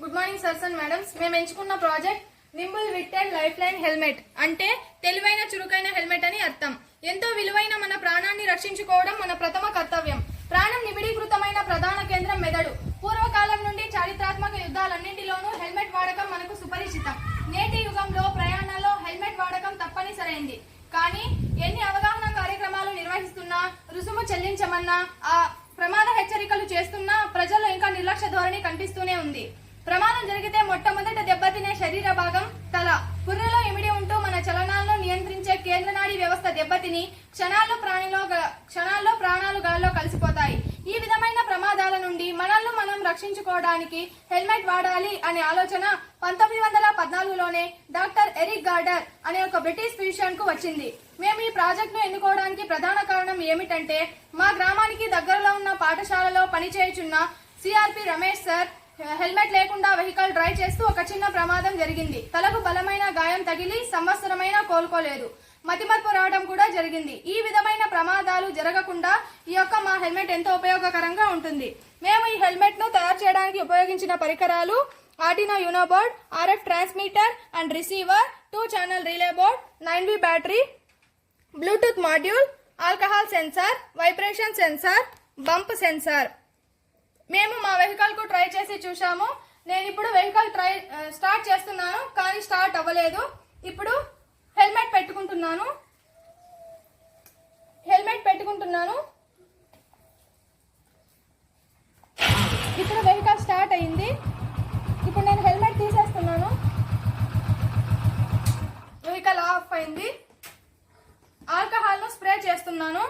Good morning sirs and madams. మేము ఎంచుకున్న project nimble witted lifeline helmet. అంటే తెలివైన చురుకైన హెల్మెట్ అని అర్థం. ఎంతో విలువైన మన ప్రాణాన్ని రక్షించుకోవడం మన ప్రథమ కర్తవ్యం. ప్రాణం నిబిడీకృతమైన ప్రధాన కేంద్రం మెదడు. పూర్వకాలం నుండి చారిత్రాత్మక యుద్ధాలన్నింటిలోనూ హెల్మెట్ వాడకం మనకు సుపరిచితం. నేటి యుగంలో ప్రయాణాల్లో హెల్మెట్ వాడకం తప్పనిసరైంది. కానీ ఎన్ని అవగాహన కార్యక్రమాలు నిర్వహిస్తున్నా, రుసుము చెల్లించమన్నా, ఆ ప్రమాద హెచ్చరికలు చేస్తున్నా ప్రజల్లో ఇంకా నిర్లక్ష్య ధోరణి కనిపిస్తూనే ఉంది. ప్రమాదం జరిగితే మొట్టమొదట దెబ్బతినే శరీర భాగం తల. పుర్రెలో ఇమిడి ఉంటూ మన చలనాలను నియంత్రించే కేంద్రనాడీ వ్యవస్థ దెబ్బతిని క్షణాల్లో ప్రాణాలు గాల్లో కలిసిపోతాయి. ఈ విధమైన ప్రమాదాల నుండి మనల్ని మనం రక్షించుకోవడానికి హెల్మెట్ వాడాలి అనే ఆలోచన 1914లోనే డాక్టర్ ఎరిక్ గార్డర్ అనే ఒక బ్రిటిష్ ఫిజిషియన్ కు వచ్చింది. మేము ఈ ప్రాజెక్ట్ ను ఎన్నుకోవడానికి ప్రధాన కారణం ఏమిటంటే, మా గ్రామానికి దగ్గరలో ఉన్న పాఠశాలలో పనిచేయుచున్న సిఆర్పి రమేష్ సార్ హెల్మెట్ లేకుండా వెహికల్ డ్రైవ్ చేస్తూ ఒక చిన్న ప్రమాదం జరిగింది. తలకు బలమైన గాయం తగిలి సంవత్సరమైనా కోలుకోలేదు. మతిమరుపు రావడం కూడా జరిగింది. ఈ విధమైన ప్రమాదాలు జరగకుండా ఈ యొక్క మా హెల్మెట్ ఎంతో ఉపయోగకరంగా ఉంటుంది. మేము ఈ హెల్మెట్ ను తయారు చేయడానికి ఉపయోగించిన పరికరాలు Arduino Uno board, RF transmitter and receiver, 2 channel relay board, 9V battery, Bluetooth module, alcohol sensor, vibration sensor, bump sensor. మేము మా వెహికల్ కు ట్రై చేసి చూసాము. నేను ఇప్పుడు వెహికల్ స్టార్ట్ చేస్తున్నాను, కానీ స్టార్ట్ అవ్వలేదు. ఇప్పుడు హెల్మెట్ పెట్టుకుంటున్నాను. ఇప్పుడు వెహికల్ స్టార్ట్ అయింది. ఇప్పుడు నేను హెల్మెట్ తీసేస్తున్నాను. వెహికల్ ఆఫ్ అయింది. ఆల్కహాల్ ను స్ప్రే చేస్తున్నాను.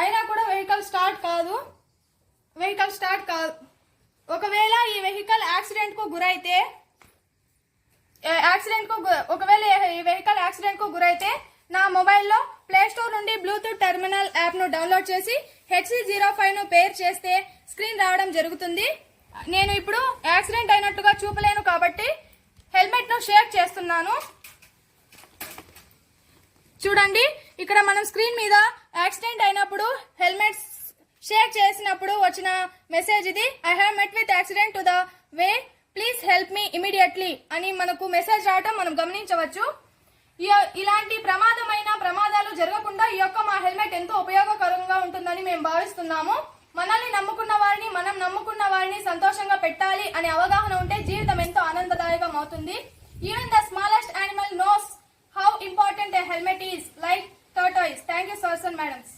అయినా కూడా వెహికల్ స్టార్ట్ కాదు. ఒకవేళ ఈ వెహికల్ యాక్సిడెంట్ కు గురైతే నా మొబైల్లో ప్లే స్టోర్ నుండి బ్లూటూత్ టెర్మినల్ యాప్ ను డౌన్లోడ్ చేసి HC05 ను పేర్ చేస్తే స్క్రీన్ రావడం జరుగుతుంది. నేను ఇప్పుడు యాక్సిడెంట్ అయినట్టుగా చూపలేను కాబట్టి హెల్మెట్ ను షేక్ చేస్తున్నాను. చూడండి, ఇక్కడ మనం స్క్రీన్ మీద యాక్సిడెంట్ అయినప్పుడు హెల్మెట్ షేక్ చేసినప్పుడు వచ్చిన మెసేజ్ ఇది. I have met with accident to the way, please help me immediately అని మనకు మెసేజ్ రావడం మనం గమనించవచ్చు. ఇలాంటి ప్రమాదాలు జరగకుండా ఈ యొక్క మా హెల్మెట్ ఎంతో ఉపయోగకరంగా ఉంటుందని మేము భావిస్తున్నాము. మనల్ని మనం నమ్ముకున్న వారిని సంతోషంగా పెట్టాలి అనే అవగాహన ఉంటే జీవితం ఎంతో ఆనందదాయకం అవుతుంది. Even the smallest animal knows how important a helmet is, like tortoise. Thank you, sirs and madams.